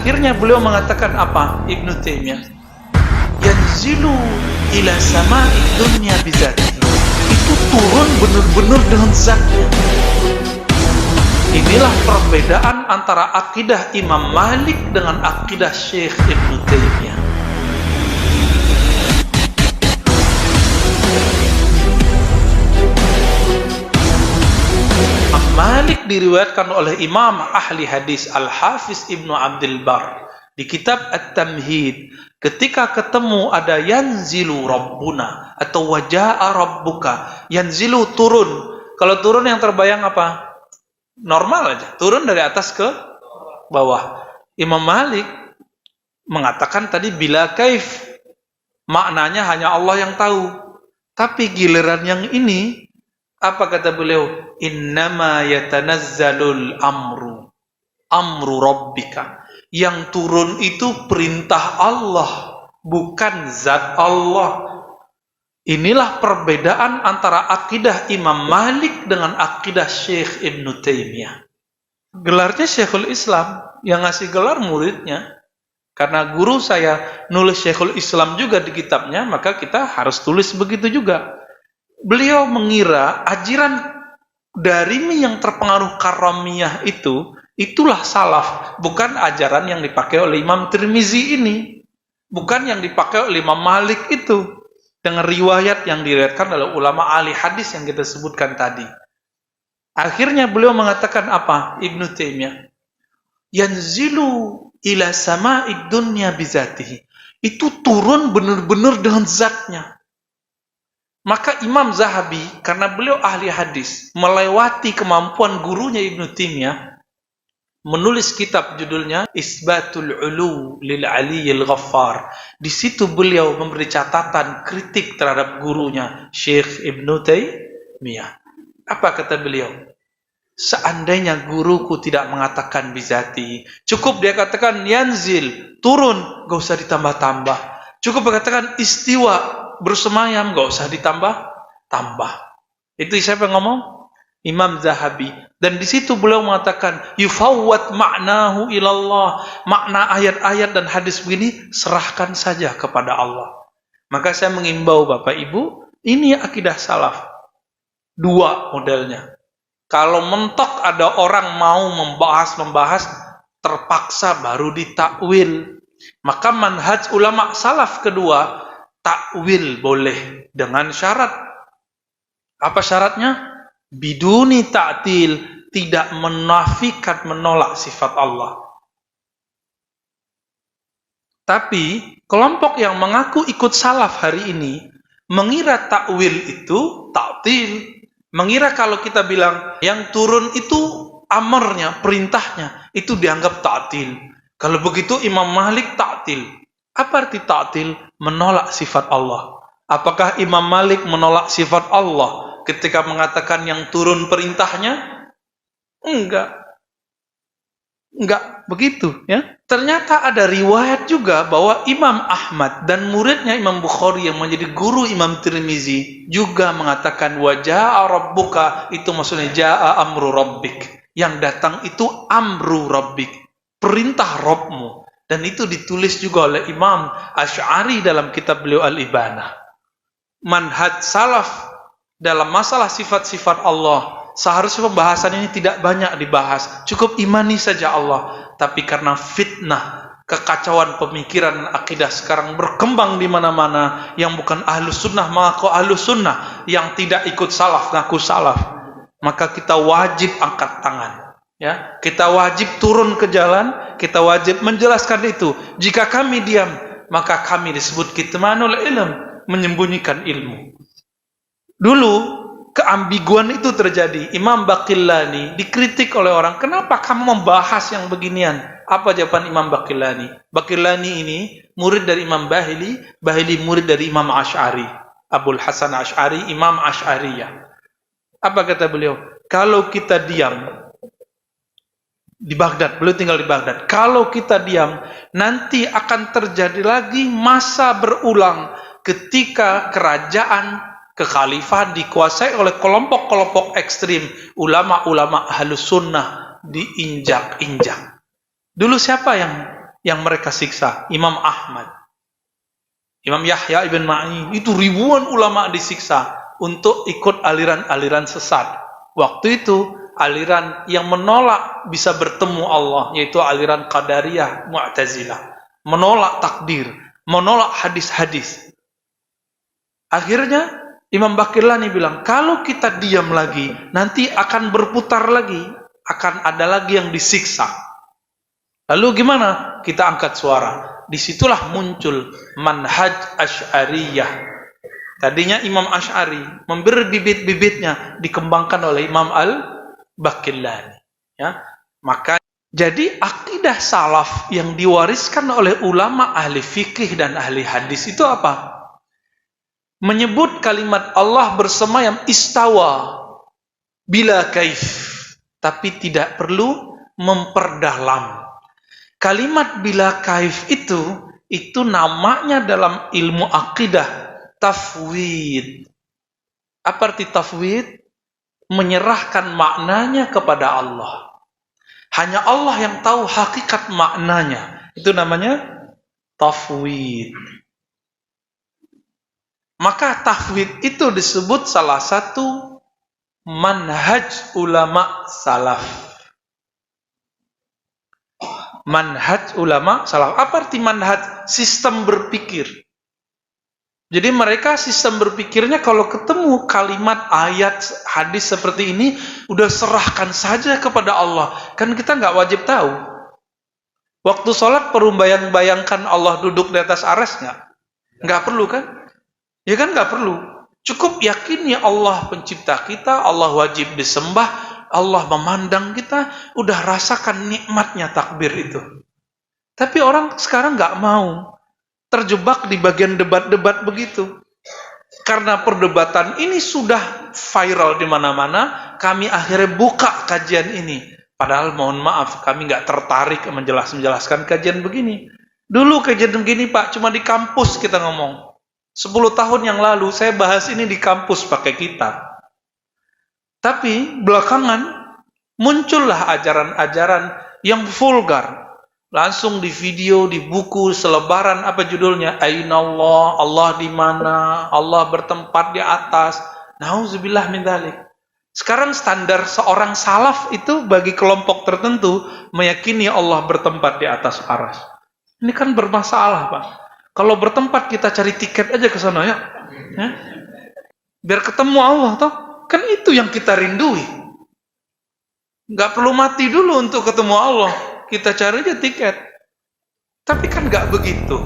Akhirnya beliau mengatakan apa? Ibnu Taimiyah, yanzilu ila sama'i dunya bizatihi. Itu turun benar-benar dengan zatnya. Inilah perbedaan antara akidah Imam Malik dengan akidah Syekh Ibnu Taimiyah. Imam Malik diriwayatkan oleh Imam ahli hadis Al-Hafiz Ibnu Abdul Bar di kitab At-Tamhid, ketika ketemu ada yanzilu rabbuna atau waja'a rabbuka. Yanzilu turun. Kalau turun yang terbayang apa? Normal aja, turun dari atas ke bawah. Imam Malik mengatakan tadi bila kaif, maknanya hanya Allah yang tahu. Tapi giliran yang ini, apa kata beliau? Innama yatanazzalul amru rabbika. Yang turun itu perintah Allah, bukan zat Allah. Inilah perbedaan antara akidah Imam Malik dengan akidah Syekh Ibnu Taimiyah. Gelarnya Syekhul Islam, yang ngasih gelar muridnya. Karena guru saya nulis Syekhul Islam juga di kitabnya, maka kita harus tulis begitu juga. Beliau mengira ajaran Darimi yang terpengaruh Karamiyah itulah salaf, bukan ajaran yang dipakai oleh Imam Tirmizi ini, bukan yang dipakai oleh Imam Malik itu, dengan riwayat yang diriwayatkan oleh ulama ahli hadis yang kita sebutkan tadi. Akhirnya beliau mengatakan apa? Ibnu Taimiyah, yanzilu ila sama'id dunya bizatihi. Itu turun benar-benar dengan zatnya. Maka Imam Zahabi, karena beliau ahli hadis, melewati kemampuan gurunya Ibnu Taimiyah, menulis kitab judulnya Isbatul Ulu lil Aliyyil Ghaffar. Di situ beliau memberi catatan kritik terhadap gurunya Syekh Ibnu Taimiyah. Apa kata beliau? Seandainya guruku tidak mengatakan bizati, cukup dia katakan yanzil, turun, gak usah ditambah-tambah. Cukup berkatakan istiwa, bersemayam, gak usah ditambah-tambah. Itu siapa yang ngomong? Imam Zahabi. Dan di situ beliau mengatakan yufawwat ma'nahu ilallah. Makna ayat-ayat dan hadis begini serahkan saja kepada Allah. Maka saya mengimbau Bapak Ibu, ini akidah salaf. Dua modelnya. Kalau mentok ada orang mau membahas, terpaksa baru ditakwil. Maka manhaj ulama salaf kedua, takwil boleh dengan syarat. Apa syaratnya? Biduni ta'til, tidak menafikan, menolak sifat Allah. Tapi kelompok yang mengaku ikut salaf hari ini mengira takwil itu ta'til. Mengira kalau kita bilang yang turun itu amarnya, perintahnya, itu dianggap ta'til. Kalau begitu Imam Malik ta'til. Apa arti ta'til? Menolak sifat Allah. Apakah Imam Malik menolak sifat Allah ketika mengatakan yang turun perintahnya? Enggak begitu, ya. Ternyata ada riwayat juga bahwa Imam Ahmad dan muridnya Imam Bukhari yang menjadi guru Imam Tirmizi juga mengatakan waja'a rabbuka, itu maksudnya ja'a amru rabbik. Yang datang itu amru rabbik, perintah Rabbmu. Dan itu ditulis juga oleh Imam Asy'ari dalam kitab beliau Al-Ibanah. Manhaj salaf dalam masalah sifat-sifat Allah, seharusnya pembahasan ini tidak banyak dibahas, cukup imani saja Allah. Tapi karena fitnah, kekacauan pemikiran dan akidah sekarang berkembang di mana-mana, yang bukan ahlus sunnah mengaku ahlus sunnah, yang tidak ikut salaf mengaku salaf, maka kita wajib angkat tangan, ya. Kita wajib turun ke jalan, kita wajib menjelaskan itu. Jika kami diam, maka kami disebut kitmanul ilm, menyembunyikan ilmu. Dulu keambiguan itu terjadi. Imam Baqillani dikritik oleh orang, kenapa kamu membahas yang beginian? Apa jawaban Imam Baqillani? Baqillani ini murid dari Imam Bahili, Bahili murid dari Imam Asy'ari, Abul Hasan Asy'ari, Imam Asy'ariyah. Apa kata beliau? Kalau kita diam di Baghdad, beliau tinggal di Baghdad, kalau kita diam, nanti akan terjadi lagi masa berulang ketika kerajaan kekhalifahan dikuasai oleh kelompok-kelompok ekstrim, ulama-ulama ahlus sunnah diinjak-injak. Dulu siapa yang yang mereka siksa. Imam Ahmad, Imam Yahya ibn Ma'in, itu ribuan ulama disiksa untuk ikut aliran-aliran sesat. Waktu itu aliran yang menolak bisa bertemu Allah, yaitu aliran Qadariyah, Mu'tazilah, menolak takdir, menolak hadis-hadis. Akhirnya Imam Baqillani bilang, kalau kita diam lagi, nanti akan berputar lagi, akan ada lagi yang disiksa. Lalu gimana? Kita angkat suara. Disitulah muncul manhaj Asy'ariyah. Tadinya Imam Asy'ari memberi bibit-bibitnya, dikembangkan oleh Imam Al-Baqillani. Ya, maka jadi akidah salaf yang diwariskan oleh ulama ahli fikih dan ahli hadis itu apa? Menyebut kalimat Allah bersemayam istawa bila kaif, tapi tidak perlu memperdalam. Kalimat bila kaif itu namanya dalam ilmu akidah tafwid. Apa arti tafwid? Menyerahkan maknanya kepada Allah. Hanya Allah yang tahu hakikat maknanya. Itu namanya tafwid. Maka tafwid itu disebut salah satu manhaj ulama salaf. Manhaj ulama salaf. Apa arti manhaj? Sistem berpikir. Jadi mereka sistem berpikirnya kalau ketemu kalimat, ayat, hadis seperti ini, udah serahkan saja kepada Allah. Kan kita nggak wajib tahu. Waktu sholat perlu bayang-bayangkan Allah duduk di atas arsy nggak? Nggak perlu kan? Ya kan nggak perlu. Cukup yakin ya Allah pencipta kita, Allah wajib disembah, Allah memandang kita, udah rasakan nikmatnya takbir itu. Tapi orang sekarang nggak mau, terjebak di bagian debat-debat begitu. Karena perdebatan ini sudah viral di mana-mana, kami akhirnya buka kajian ini. Padahal mohon maaf, kami nggak tertarik menjelaskan kajian begini. Dulu kajian begini Pak, cuma di kampus kita ngomong. 10 tahun yang lalu saya bahas ini di kampus pakai kitab. Tapi belakangan muncullah ajaran-ajaran yang vulgar. Langsung di video, di buku, selebaran, apa judulnya? Aina Allah, Allah di mana? Allah bertempat di atas. Nauzubillah min dzalik. Sekarang standar seorang salaf itu bagi kelompok tertentu meyakini Allah bertempat di atas arsy. Ini kan bermasalah, Pak. Kalau bertempat kita cari tiket aja ke sana ya. Biar ketemu Allah toh. Kan itu yang kita rindui. Nggak perlu mati dulu untuk ketemu Allah. Kita cari aja tiket. Tapi kan nggak begitu.